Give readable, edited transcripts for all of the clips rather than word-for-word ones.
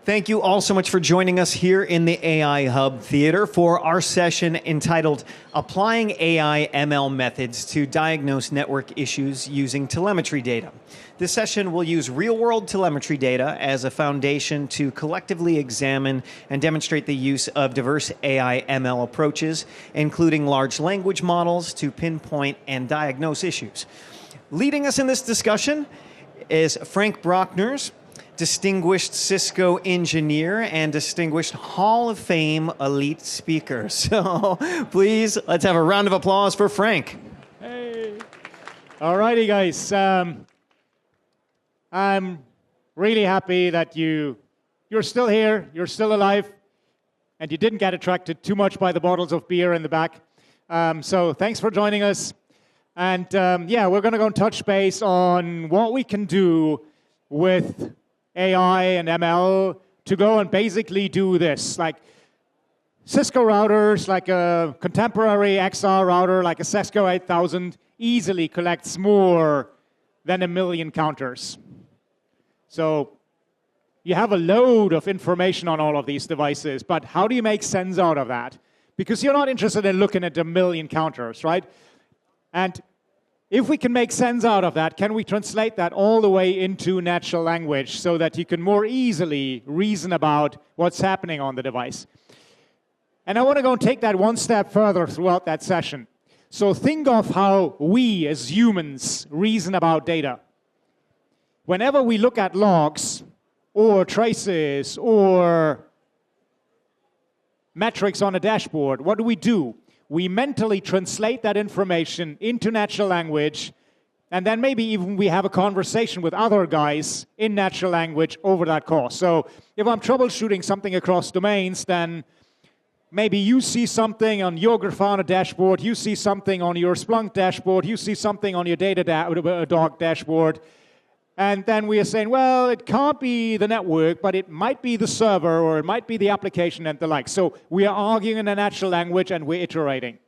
Thank you all so much for joining us here in the AI Hub Theater for our session entitled Applying AI ML Methods to Diagnose Network Issues Using Telemetry Data. This session will use real-world telemetry data as a foundation to collectively examine and demonstrate the use of diverse AI ML approaches, including large language models, to pinpoint and diagnose issues. Leading us in this discussion is Frank Brockners, distinguished Cisco engineer and distinguished Hall of Fame elite speaker. So please, let's have a round of applause for Frank. Hey. All righty, guys. I'm really happy that you're still here, you're still alive, and you didn't get attracted too much by the bottles of beer in the back. So thanks for joining us. And yeah, we're going to go and touch base on what we can do with AI and ML to go and basically do this. Like Cisco routers, like a contemporary XR router, like a Cisco 8000, easily collects more than 1 million counters. So you have a load of information on all of these devices, but how do you make sense out of that? Because you're not interested in looking at 1 million counters, right? And if we can make sense out of that, can we translate that all the way into natural language so that you can more easily reason about what's happening on the device? And I want to go and take that one step further throughout that session. So think of how we as humans reason about data. Whenever we look at logs or traces or metrics on a dashboard, what do? We mentally translate that information into natural language, and then maybe even we have a conversation with other guys in natural language over that course. So if I'm troubleshooting something across domains, then maybe you see something on your Grafana dashboard, you see something on your Splunk dashboard, you see something on your Datadog dashboard, and then we are saying, well, it can't be the network, but it might be the server, or it might be the application and the like. So we are arguing in a natural language, and we're iterating.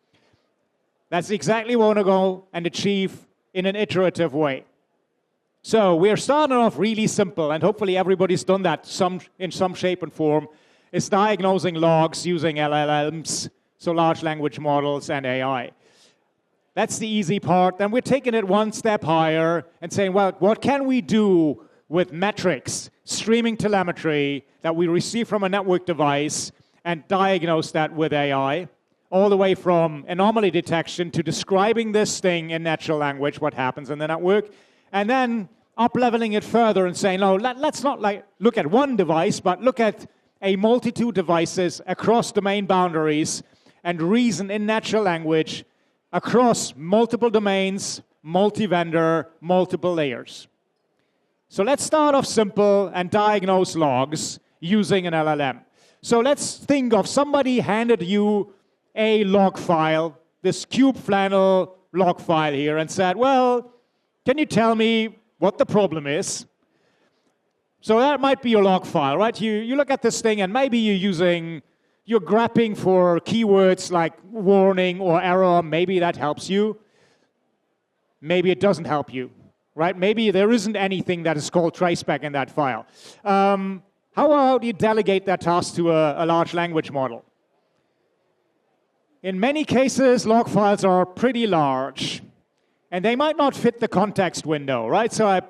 That's exactly what we want to go and achieve in an iterative way. So we're starting off really simple, and hopefully everybody's done that in some shape and form. It's diagnosing logs using LLMs, so large language models and AI. That's the easy part. Then we're taking it one step higher and saying, well, what can we do with metrics, streaming telemetry that we receive from a network device and diagnose that with AI, all the way from anomaly detection to describing this thing in natural language, what happens in the network, and then up-leveling it further and saying, no, let's not look at one device, but look at a multitude of devices across domain boundaries and reason in natural language across multiple domains, multi-vendor, multiple layers. So let's start off simple and diagnose logs using an LLM. So let's think of somebody handed you a log file, this cube flannel log file here, and said, well, can you tell me what the problem is? So that might be your log file, right? You look at this thing, and maybe you're grabbing for keywords like warning or error. Maybe that helps you. Maybe it doesn't help you, right? Maybe there isn't anything that is called traceback in that file. How about you delegate that task to a large language model? In many cases, log files are pretty large, and they might not fit the context window, right? So I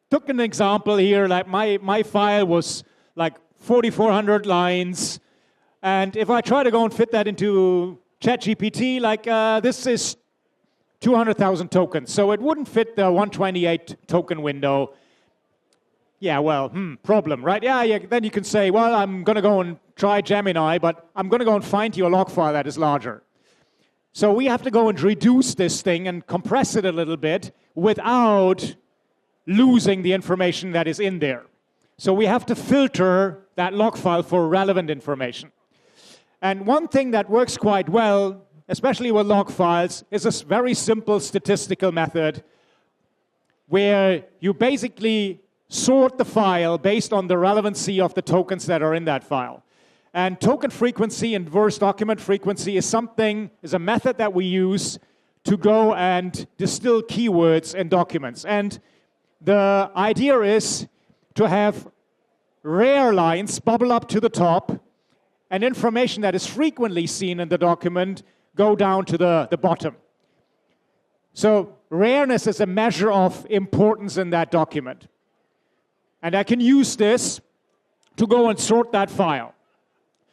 took an example here, like my file was like 4,400 lines. And if I try to go and fit that into ChatGPT, like this is 200,000 tokens. So it wouldn't fit the 128 token window. Yeah, well, problem, right? Yeah, then you can say, well, I'm going to go and try Gemini, but I'm going to go and find you a log file that is larger. So we have to go and reduce this thing and compress it a little bit without losing the information that is in there. So we have to filter that log file for relevant information. And one thing that works quite well, especially with log files, is a very simple statistical method where you basically sort the file based on the relevancy of the tokens that are in that file. And token frequency and verse document frequency is a method that we use to go and distill keywords in documents. And the idea is to have rare lines bubble up to the top, and information that is frequently seen in the document go down to the bottom. So rareness is a measure of importance in that document. And I can use this to go and sort that file.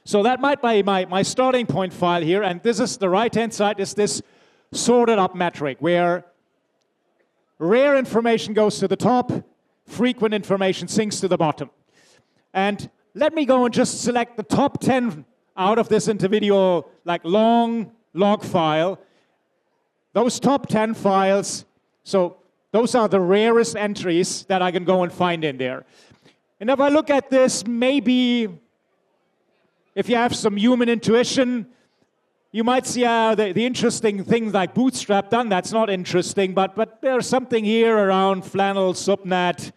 So that might be my starting point file here, and this is the right-hand side is this sorted up metric where rare information goes to the top, frequent information sinks to the bottom. And let me go and just select the top 10 out of this individual long log file. Those top 10 files, so those are the rarest entries that I can go and find in there. And if I look at this, maybe if you have some human intuition, you might see the interesting things like Bootstrap done. That's not interesting, but there's something here around flannel, subnet.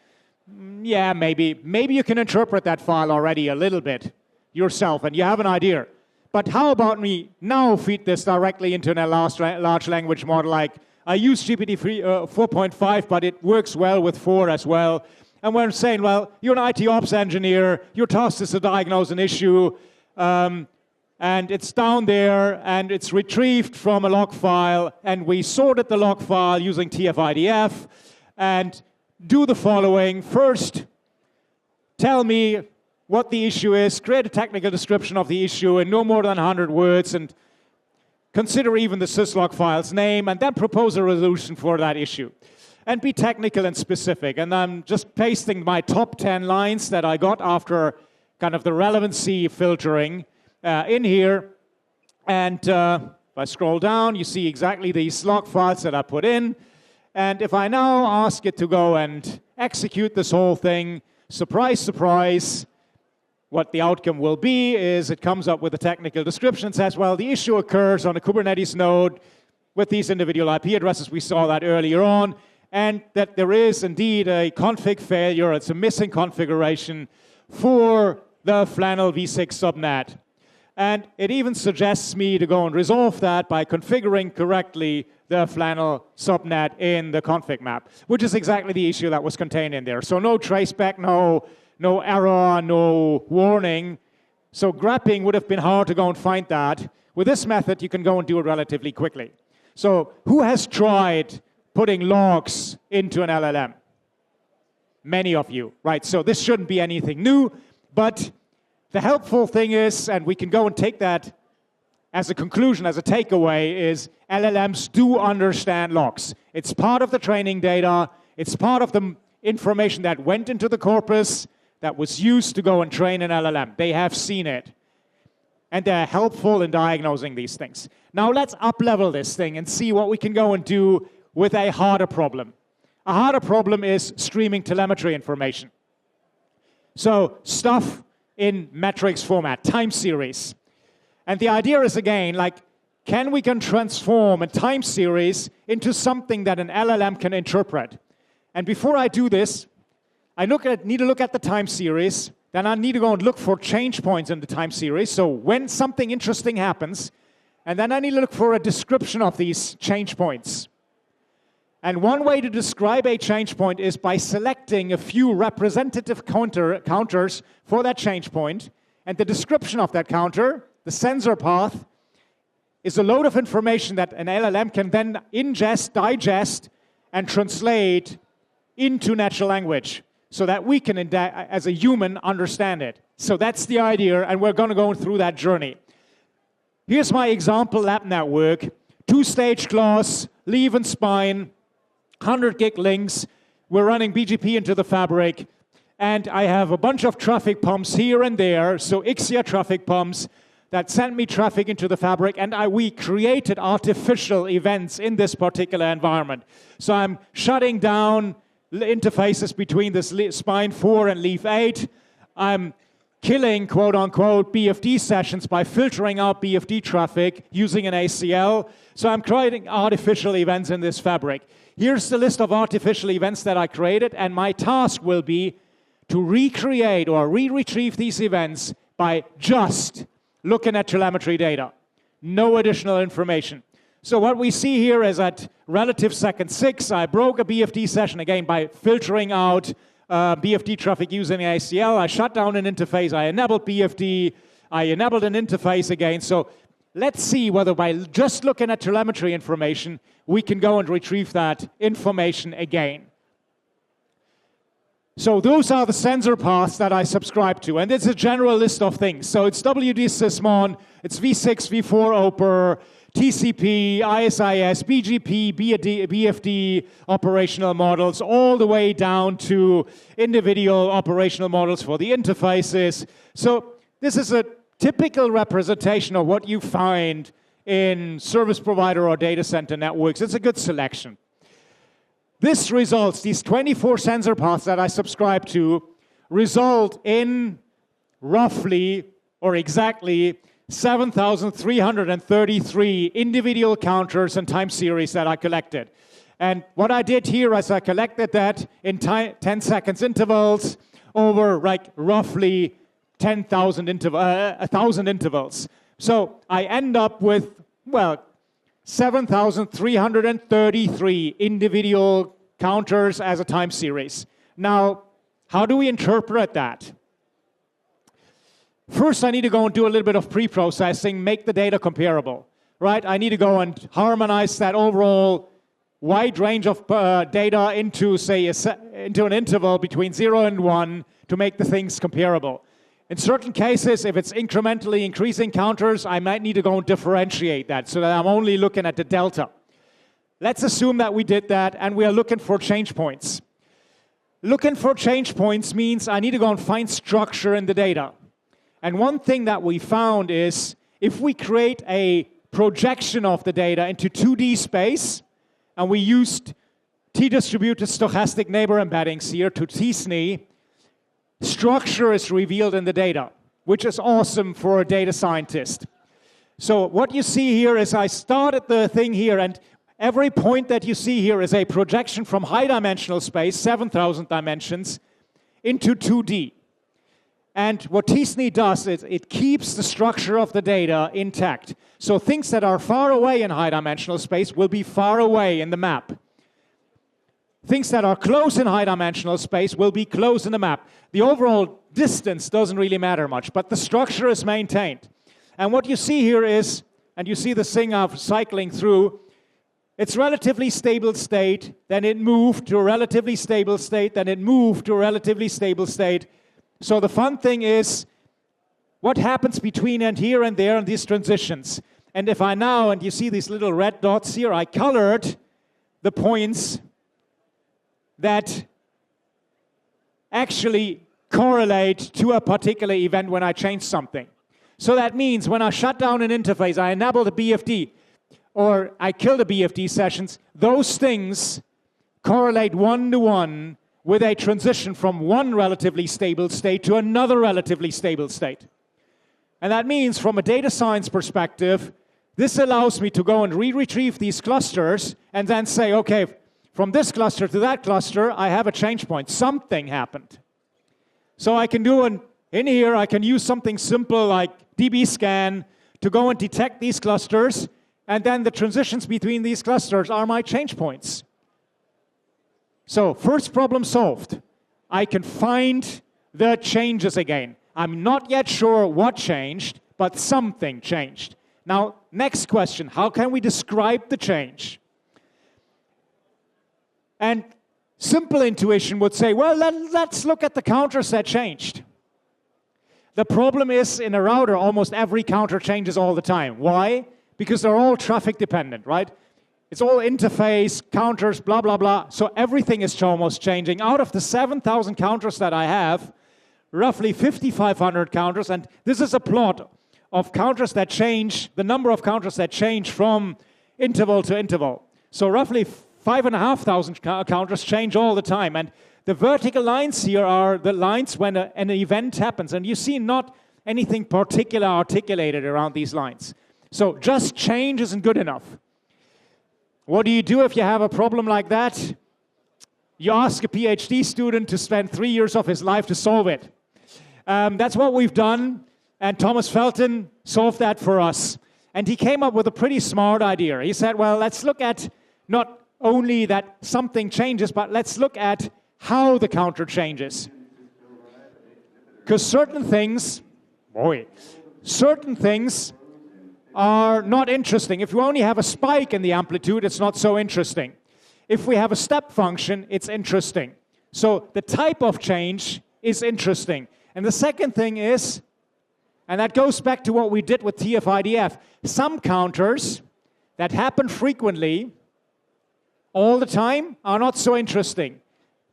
Yeah, maybe. Maybe you can interpret that file already a little bit yourself, and you have an idea. But how about me now feed this directly into a large language model? Like I use GPT 4.5, but it works well with 4 as well. And we're saying, well, you're an IT ops engineer. Your task is to diagnose an issue. And it's down there, and it's retrieved from a log file. And we sorted the log file using TF-IDF. And do the following. First, tell me what the issue is, create a technical description of the issue in no more than 100 words, and consider even the syslog file's name, and then propose a resolution for that issue. And be technical and specific. And I'm just pasting my top 10 lines that I got after kind of the relevancy filtering in here. And if I scroll down, you see exactly these log files that I put in. And if I now ask it to go and execute this whole thing, surprise, surprise, what the outcome will be is it comes up with a technical description, says, well, the issue occurs on a Kubernetes node with these individual IP addresses. We saw that earlier on. And that there is indeed a config failure. It's a missing configuration for the flannel v6 subnet. And it even suggests me to go and resolve that by configuring correctly the flannel subnet in the config map, which is exactly the issue that was contained in there. So no traceback, no error, no warning. So grabbing would have been hard to go and find that. With this method, you can go and do it relatively quickly. So who has tried putting logs into an LLM? Many of you, right? So this shouldn't be anything new, but the helpful thing is, and we can go and take that as a conclusion, as a takeaway, is LLMs do understand logs. It's part of the training data. It's part of the information that went into the corpus that was used to go and train an LLM. They have seen it. And they're helpful in diagnosing these things. Now let's up-level this thing and see what we can go and do with a harder problem. A harder problem is streaming telemetry information. So stuff in metrics format, time series. And the idea is, again, like, can we transform a time series into something that an LLM can interpret? And before I do this, I need to look at the time series. Then I need to go and look for change points in the time series. So when something interesting happens, and then I need to look for a description of these change points. And one way to describe a change point is by selecting a few representative counters for that change point. And the description of that counter, the sensor path, is a load of information that an LLM can then ingest, digest, and translate into natural language so that we can, as a human, understand it. So that's the idea, and we're going to go through that journey. Here's my example lab network. 2-stage class, leaf and spine, 100 gig links. We're running BGP into the fabric. And I have a bunch of traffic pumps here and there, so Ixia traffic pumps that send me traffic into the fabric. And we created artificial events in this particular environment. So I'm shutting down interfaces between this spine 4 and leaf 8. I'm killing, quote unquote, BFD sessions by filtering out BFD traffic using an ACL. So I'm creating artificial events in this fabric. Here's the list of artificial events that I created, and my task will be to recreate or re-retrieve these events by just looking at telemetry data. No additional information. So what we see here is at relative second 6, I broke a BFD session again by filtering out BFD traffic using ACL. I shut down an interface. I enabled BFD. I enabled an interface again. So let's see whether by just looking at telemetry information, we can go and retrieve that information again. So those are the sensor paths that I subscribe to. And it's a general list of things. So it's WD Sysmon, it's V6, V4 OPER, TCP, ISIS, BGP, BFD operational models, all the way down to individual operational models for the interfaces. So this is a typical representation of what you find in service provider or data center networks. It's a good selection. This results, these 24 sensor paths that I subscribe to, result in roughly or exactly 7,333 individual counters and time series that I collected. And what I did here is I collected that in 10 seconds intervals over like roughly 1,000 intervals. So I end up with, well, 7,333 individual counters as a time series. Now, how do we interpret that? First, I need to go and do a little bit of pre-processing, make the data comparable, right? I need to go and harmonize that overall wide range of data into, say, into an interval between 0 and 1 to make the things comparable. In certain cases, if it's incrementally increasing counters, I might need to go and differentiate that so that I'm only looking at the delta. Let's assume that we did that and we are looking for change points. Looking for change points means I need to go and find structure in the data. And one thing that we found is if we create a projection of the data into 2D space, and we used T-distributed stochastic neighbor embeddings here to T-SNE, structure is revealed in the data, which is awesome for a data scientist. So what you see here is I started the thing here, and every point that you see here is a projection from high dimensional space, 7,000 dimensions, into 2D. And what T-SNE does is it keeps the structure of the data intact. So things that are far away in high dimensional space will be far away in the map. Things that are close in high dimensional space will be close in the map. The overall distance doesn't really matter much, but the structure is maintained. And what you see here is, and you see the thing of cycling through, it's relatively stable state, then it moved to a relatively stable state, then it moved to a relatively stable state. So the fun thing is what happens between and here and there in these transitions. And if I now, and you see these little red dots here, I colored the points that actually correlate to a particular event when I change something. So that means when I shut down an interface, I enable the BFD, or I kill the BFD sessions, those things correlate one-to-one with a transition from one relatively stable state to another relatively stable state. And that means from a data science perspective, this allows me to go and retrieve these clusters and then say, okay, from this cluster to that cluster, I have a change point. Something happened. So I can do in here, I can use something simple like dbScan to go and detect these clusters, and then the transitions between these clusters are my change points. So first problem solved. I can find the changes again. I'm not yet sure what changed, but something changed. Now, next question, how can we describe the change? And simple intuition would say, well, let's look at the counters that changed. The problem is, in a router, almost every counter changes all the time. Why? Because they're all traffic dependent, right? It's all interface, counters, blah, blah, blah. So everything is almost changing. Out of the 7,000 counters that I have, roughly 5,500 counters, and this is a plot of counters that change, the number of counters that change from interval to interval. So roughly 5,500 counters change all the time. And the vertical lines here are the lines when an event happens. And you see not anything particular articulated around these lines. So just change isn't good enough. What do you do if you have a problem like that? You ask a PhD student to spend 3 years of his life to solve it. That's what we've done. And Thomas Felton solved that for us. And he came up with a pretty smart idea. He said, well, let's look at not only that something changes, but let's look at how the counter changes. Because certain things are not interesting. If you only have a spike in the amplitude, it's not so interesting. If we have a step function, it's interesting. So the type of change is interesting. And the second thing is, and that goes back to what we did with TF-IDF, some counters that happen frequently, all the time, are not so interesting.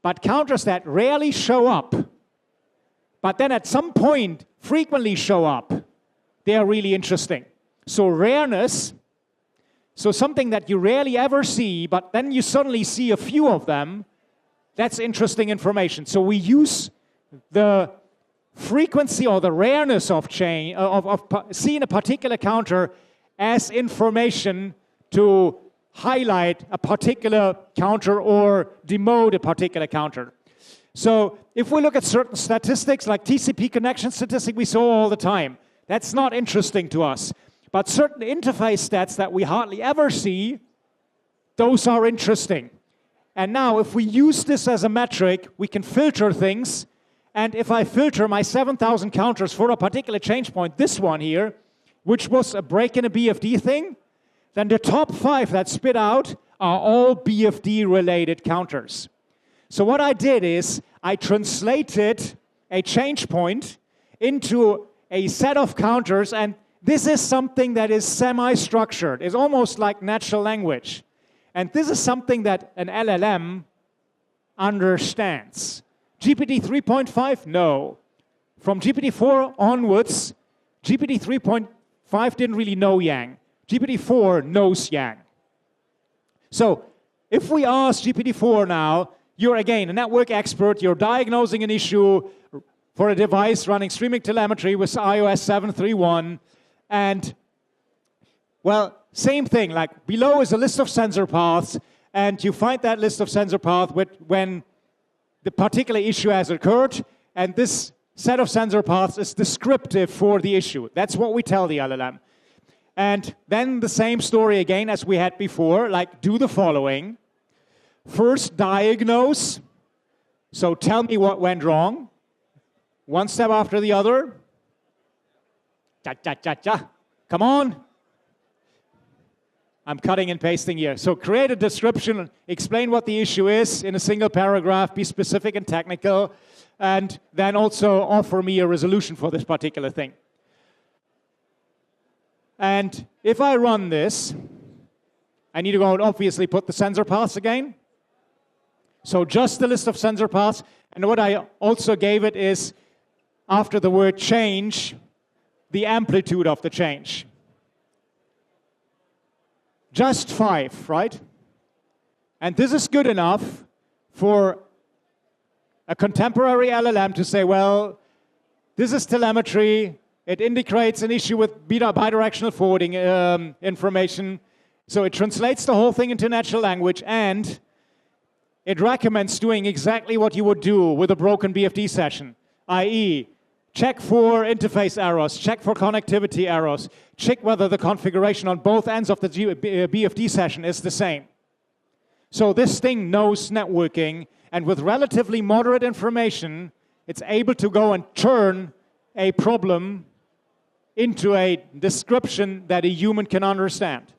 But counters that rarely show up, but then at some point frequently show up, they are really interesting. So rareness, so something that you rarely ever see, but then you suddenly see a few of them, that's interesting information. So we use the frequency or the rareness of change, of seeing a particular counter as information to highlight a particular counter or demote a particular counter. So if we look at certain statistics, like TCP connection statistic we saw all the time, that's not interesting to us. But certain interface stats that we hardly ever see, those are interesting. And now if we use this as a metric, we can filter things. And if I filter my 7,000 counters for a particular change point, this one here, which was a break in a BFD thing, then the top 5 that spit out are all BFD-related counters. So what I did is I translated a change point into a set of counters, and this is something that is semi-structured. It's almost like natural language. And this is something that an LLM understands. GPT 3.5, no. From GPT 4 onwards, GPT 3.5 didn't really know Yang. GPT 4 knows Yang. So if we ask GPT 4 now, you're again a network expert, you're diagnosing an issue for a device running streaming telemetry with iOS 7.3.1, and well, same thing, like below is a list of sensor paths, and you find that list of sensor paths when the particular issue has occurred, and this set of sensor paths is descriptive for the issue. That's what we tell the LLM. And then the same story again as we had before, like do the following. First, diagnose. So tell me what went wrong. One step after the other. Come on. I'm cutting and pasting here. So create a description, explain what the issue is in a single paragraph, be specific and technical, and then also offer me a resolution for this particular thing. And if I run this, I need to go and obviously put the sensor paths again. So just the list of sensor paths. And what I also gave it is, after the word change, the amplitude of the change. Just 5, right? And this is good enough for a contemporary LLM to say, well, this is telemetry. It indicates an issue with bidirectional forwarding information. So it translates the whole thing into natural language, and it recommends doing exactly what you would do with a broken BFD session, i.e., check for interface errors, check for connectivity errors, check whether the configuration on both ends of the BFD session is the same. So this thing knows networking, and with relatively moderate information, it's able to go and turn a problem into a description that a human can understand.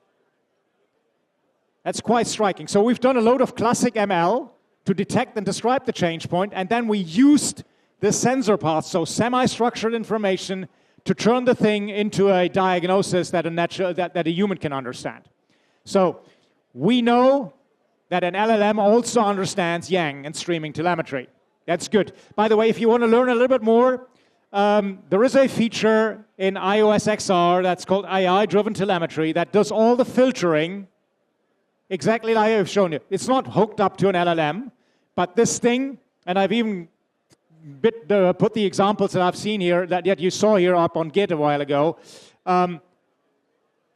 That's quite striking. So we've done a load of classic ML to detect and describe the change point, and then we used the sensor path, so semi-structured information, to turn the thing into a diagnosis that a human can understand. So we know that an LLM also understands Yang and streaming telemetry. That's good. By the way, if you want to learn a little bit more, there is a feature in iOS XR that's called AI-driven telemetry that does all the filtering exactly like I've shown you. It's not hooked up to an LLM, but this thing, and I've even put the examples that I've seen here, that you saw here up on Git a while ago. The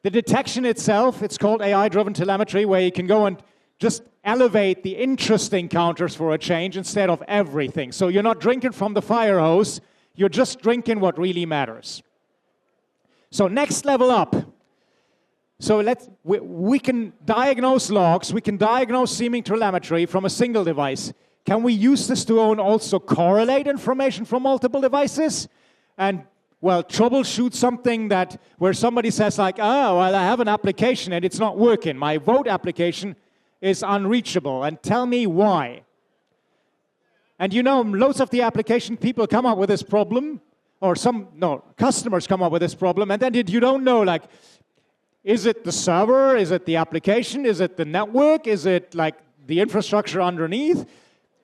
detection itself, it's called AI-driven telemetry, where you can go and just elevate the interesting counters for a change instead of everything. So you're not drinking from the fire hose, you're just drinking what really matters. So next level up. So we can diagnose logs, we can diagnose streaming telemetry from a single device. Can we use this to also correlate information from multiple devices? And, well, troubleshoot something where somebody says like, oh, well, I have an application and it's not working. My vote application is unreachable, and tell me why. And you know, loads of the application people come up with this problem, or customers come up with this problem, and then you don't know, like, is it the server? Is it the application? Is it the network? Is it like the infrastructure underneath?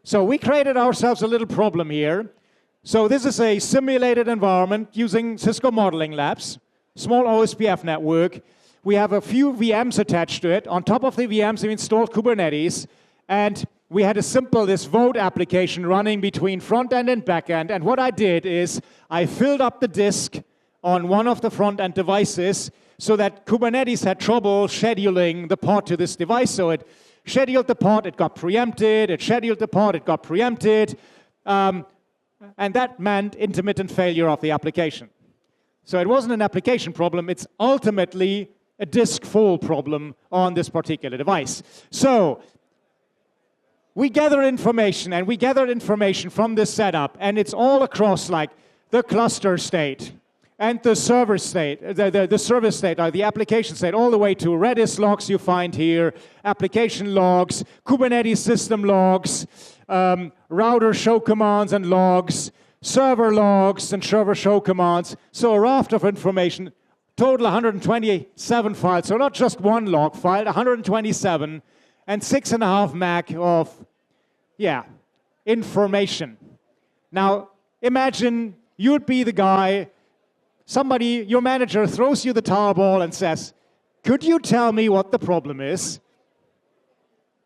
So we created ourselves a little problem here. So this is a simulated environment using Cisco modeling labs, small OSPF network. We have a few VMs attached to it. On top of the VMs, we installed Kubernetes, and we had this vote application running between front end and back end. And what I did is I filled up the disk on one of the front end devices so that Kubernetes had trouble scheduling the pod to this device. So it scheduled the pod, it got preempted. It scheduled the pod, it got preempted. And that meant intermittent failure of the application. So it wasn't an application problem. It's ultimately a disk full problem on this particular device. So we gather information, and we gathered information from this setup, and it's all across like the cluster state and the server state, the service state, or the application state, all the way to Redis logs you find here, application logs, Kubernetes system logs, router show commands and logs, server logs and server show commands. So a raft of information, total 127 files. So not just one log file, 127, and 6.5 meg of, information. Now, imagine you'd be the guy, your manager throws you the tar ball and says, could you tell me what the problem is?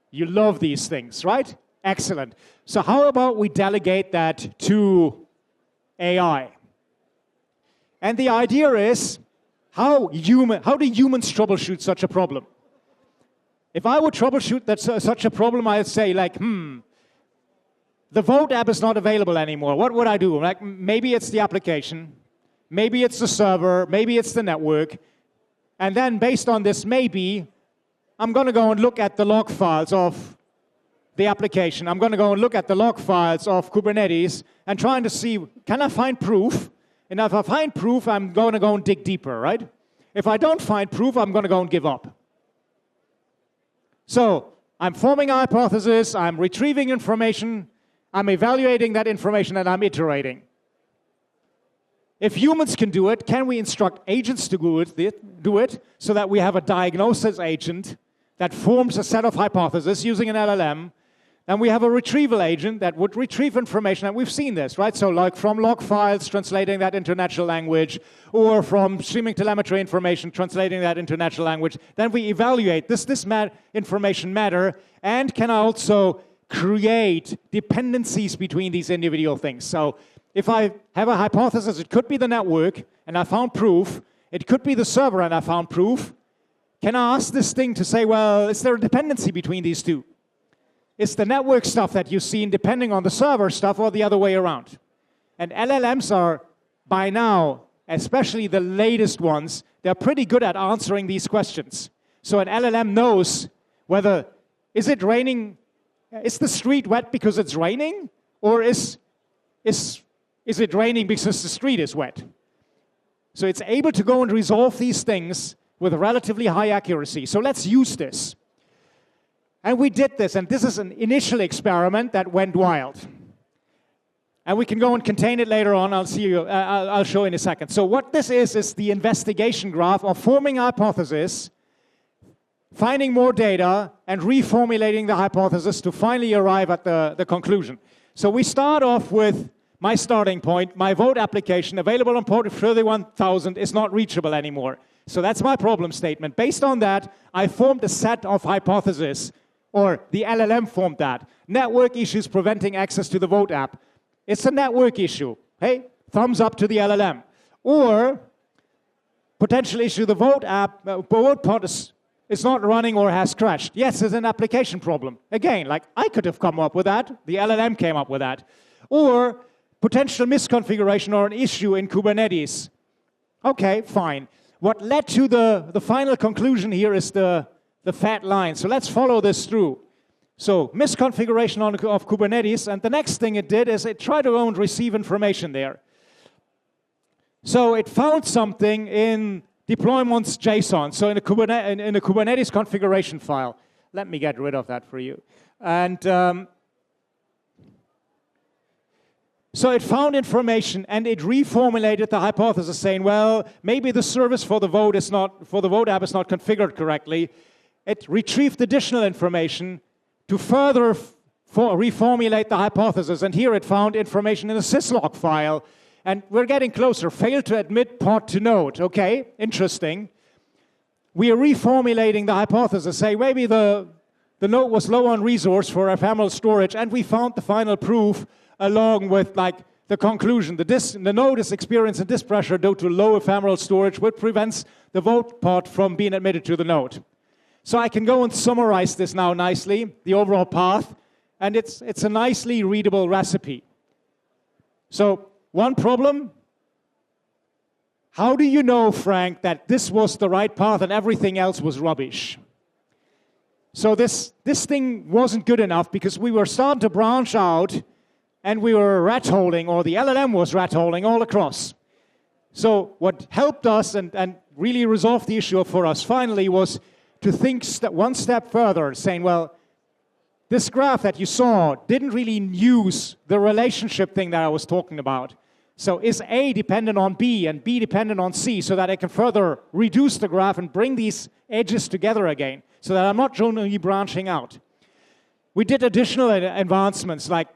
You love these things, right? Excellent. So how about we delegate that to AI? And the idea is, how do humans troubleshoot such a problem? If I would troubleshoot such a problem, I'd say like, the vote app is not available anymore. What would I do? Like, maybe it's the application, maybe it's the server, maybe it's the network. And then based on this maybe, I'm going to go and look at the log files of the application. I'm going to go and look at the log files of Kubernetes and trying to see, can I find proof? And if I find proof, I'm going to go and dig deeper, right? If I don't find proof, I'm going to go and give up. So I'm forming a hypothesis, I'm retrieving information, I'm evaluating that information, and I'm iterating. If humans can do it, can we instruct agents to do it so that we have a diagnosis agent that forms a set of hypotheses using an LLM, and we have a retrieval agent that would retrieve information, and we've seen this, right? So like from log files, translating that into natural language, or from streaming telemetry information, translating that into natural language. Then we evaluate, does this information matter, and can I also create dependencies between these individual things? So if I have a hypothesis, it could be the network, and I found proof. It could be the server, and I found proof. Can I ask this thing to say, well, is there a dependency between these two? Is the network stuff that you've seen depending on the server stuff or the other way around? And LLMs are, by now, especially the latest ones, they're pretty good at answering these questions. So an LLM knows whether, is it raining, is the street wet because it's raining? Or is it raining because the street is wet? So it's able to go and resolve these things with relatively high accuracy. So let's use this. And we did this, and this is an initial experiment that went wild. And we can go and contain it later on. I'll show in a second. So what this is the investigation graph of forming a hypothesis, finding more data, and reformulating the hypothesis to finally arrive at the conclusion. So we start off with my starting point. My vote application available on port 31,000 is not reachable anymore. So that's my problem statement. Based on that, I formed a set of hypotheses, or the LLM formed that. Network issues preventing access to the vote app. It's a network issue. Hey, thumbs up to the LLM. Or potential issue, the vote app, vote pod is not running or has crashed. Yes, it's an application problem. Again, like I could have come up with that. The LLM came up with that. Or potential misconfiguration or an issue in Kubernetes. Okay, fine. What led to the final conclusion here is the fat line. So let's follow this through. So misconfiguration of Kubernetes, and the next thing it did is it tried to go and receive information there. So it found something in deployments JSON, so in a Kubernetes configuration file. Let me get rid of that for you. And so it found information and it reformulated the hypothesis, saying, well, maybe the service for the vote app is not configured correctly. It retrieved additional information to further reformulate the hypothesis. And here it found information in a syslog file. And we're getting closer. Failed to admit pod to node. Okay, interesting. We are reformulating the hypothesis. Say maybe the node was low on resource for ephemeral storage, and we found the final proof along with like the conclusion. The node is experiencing disk pressure due to low ephemeral storage, which prevents the vote pod from being admitted to the node. So I can go and summarize this now nicely, the overall path, and it's a nicely readable recipe. So one problem, how do you know, Frank, that this was the right path and everything else was rubbish? So this thing wasn't good enough because we were starting to branch out and we were rat-holing, or the LLM was rat-holing all across. So what helped us and really resolved the issue for us finally was to think one step further, saying, well, this graph that you saw didn't really use the relationship thing that I was talking about. So is A dependent on B and B dependent on C, so that I can further reduce the graph and bring these edges together again, so that I'm not only branching out. We did additional advancements, like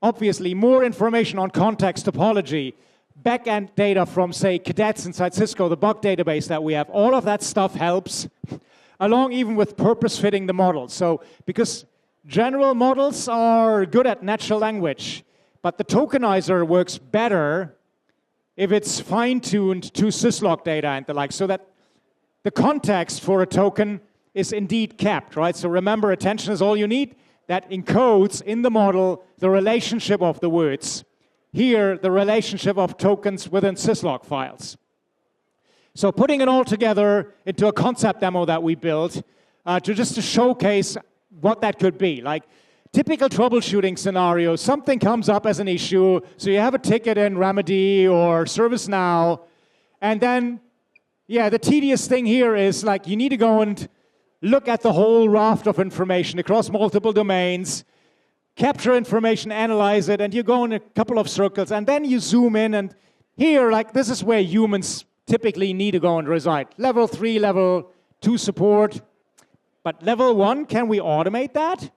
obviously more information on context topology, back-end data from, say, cadets inside Cisco, the bug database that we have. All of that stuff helps, along even with purpose-fitting the models. So because general models are good at natural language, but the tokenizer works better if it's fine-tuned to syslog data and the like, so that the context for a token is indeed kept, right? So remember, attention is all you need. That encodes in the model the relationship of the words. Here, the relationship of tokens within syslog files. So putting it all together into a concept demo that we built to showcase what that could be. Like, typical troubleshooting scenario, something comes up as an issue, so you have a ticket in Remedy or ServiceNow, and then, yeah, the tedious thing here is like you need to go and look at the whole raft of information across multiple domains, capture information, analyze it, and you go in a couple of circles, and then you zoom in, and here, like, this is where humans typically need to go and reside. Level 3, level 2 support, but level 1, can we automate that?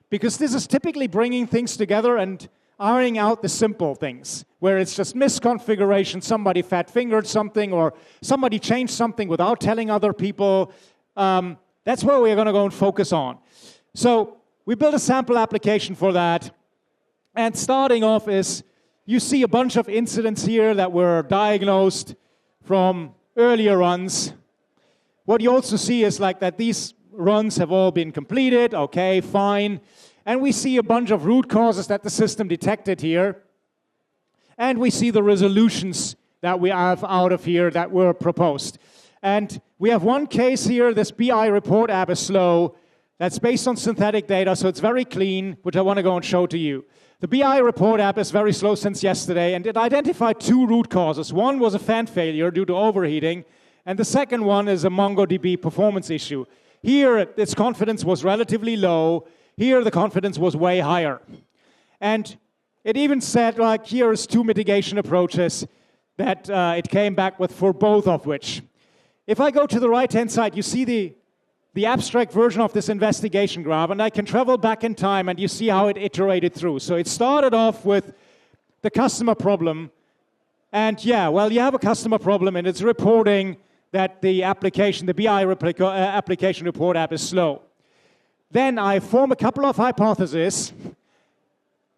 Because this is typically bringing things together and ironing out the simple things, where it's just misconfiguration, somebody fat-fingered something, or somebody changed something without telling other people. That's where we're going to go and focus on. So we built a sample application for that. And starting off is, you see a bunch of incidents here that were diagnosed from earlier runs. What you also see is like that these runs have all been completed, okay, fine. And we see a bunch of root causes that the system detected here. And we see the resolutions that we have out of here that were proposed. And we have one case here, this BI report app is slow. That's based on synthetic data, so it's very clean, which I want to go and show to you. The BI report app is very slow since yesterday, and it identified 2 root causes. One was a fan failure due to overheating, and the second one is a MongoDB performance issue. Here, its confidence was relatively low. Here, the confidence was way higher. And it even said, like, here's 2 mitigation approaches that it came back with for both of which. If I go to the right-hand side, you see the abstract version of this investigation graph, and I can travel back in time, and you see how it iterated through. So it started off with the customer problem. And yeah, well, you have a customer problem, and it's reporting that the application, the BI application report app is slow. Then I form a couple of hypotheses,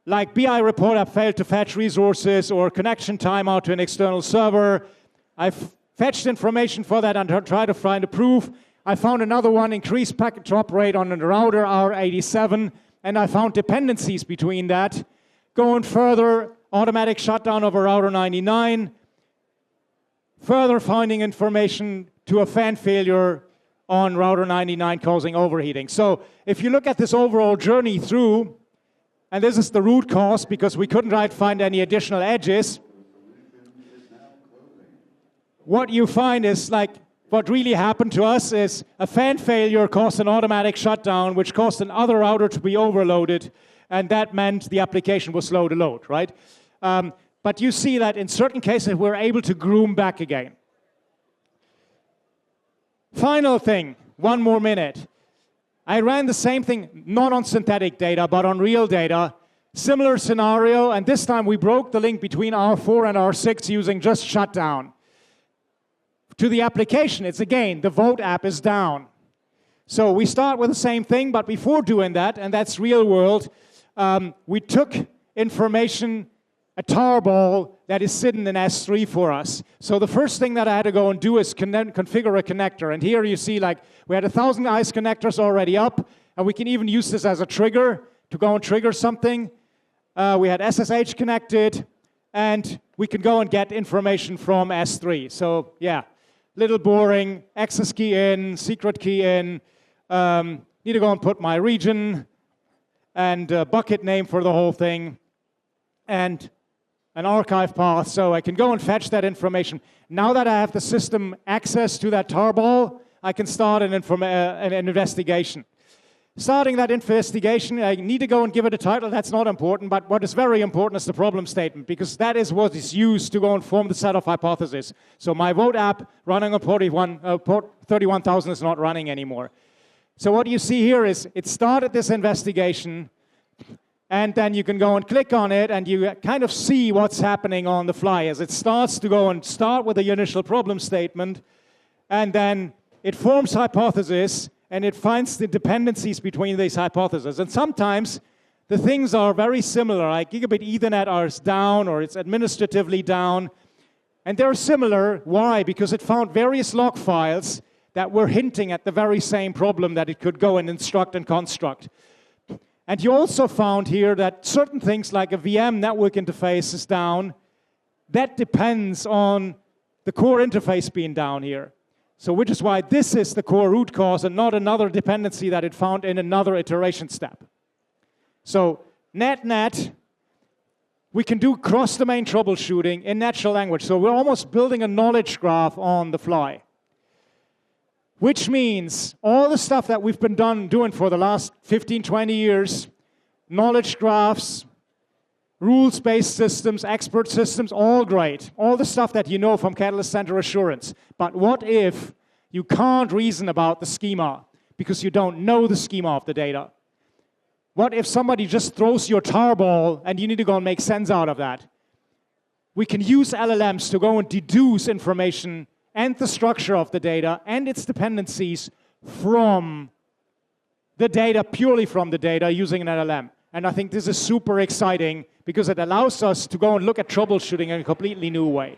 like BI report app failed to fetch resources or connection timeout to an external server. I've fetched information for that and tried to find a proof. I found another one, increased packet drop rate on the router R87, and I found dependencies between that. Going further, automatic shutdown of a router 99. Further finding information to a fan failure on router 99 causing overheating. So if you look at this overall journey through, and this is the root cause because we couldn't find any additional edges, what you find is like, what really happened to us is a fan failure caused an automatic shutdown, which caused another router to be overloaded, and that meant the application was slow to load, right? But you see that in certain cases, we're able to groom back again. Final thing, 1 more minute. I ran the same thing, not on synthetic data, but on real data. Similar scenario, and this time we broke the link between R4 and R6 using just shutdown. To the application, it's again, the vote app is down. So we start with the same thing, but before doing that, and that's real world, we took information, a tarball that is sitting in S3 for us. So the first thing that I had to go and do is configure a connector. And here you see like we had 1,000 ICE connectors already up, and we can even use this as a trigger to go and trigger something. We had SSH connected, and we can go and get information from S3. So yeah, little boring, access key in, secret key in, need to go and put my region and bucket name for the whole thing, and an archive path, so I can go and fetch that information. Now that I have the system access to that tarball, I can start an investigation. Starting that investigation, I need to go and give it a title. That's not important, but what is very important is the problem statement, because that is what is used to go and form the set of hypotheses. So my vote app running on port 31,000 is not running anymore. So what you see here is it started this investigation, and then you can go and click on it, and you kind of see what's happening on the fly as it starts to go and start with the initial problem statement, and then it forms hypotheses, and it finds the dependencies between these hypotheses. And sometimes the things are very similar, like gigabit Ethernet is down, or it's administratively down, and they're similar. Why? Because it found various log files that were hinting at the very same problem that it could go and instruct and construct. And you also found here that certain things like a VM network interface is down. That depends on the core interface being down here. So which is why this is the core root cause and not another dependency that it found in another iteration step. So net, we can do cross-domain troubleshooting in natural language. So we're almost building a knowledge graph on the fly. Which means all the stuff that we've been doing for the last 15, 20 years, knowledge graphs, rules-based systems, expert systems, all great. All the stuff that you know from Catalyst Center Assurance. But what if you can't reason about the schema because you don't know the schema of the data? What if somebody just throws your tarball and you need to go and make sense out of that? We can use LLMs to go and deduce information and the structure of the data and its dependencies from the data, purely from the data, using an LLM. And I think this is super exciting because it allows us to go and look at troubleshooting in a completely new way.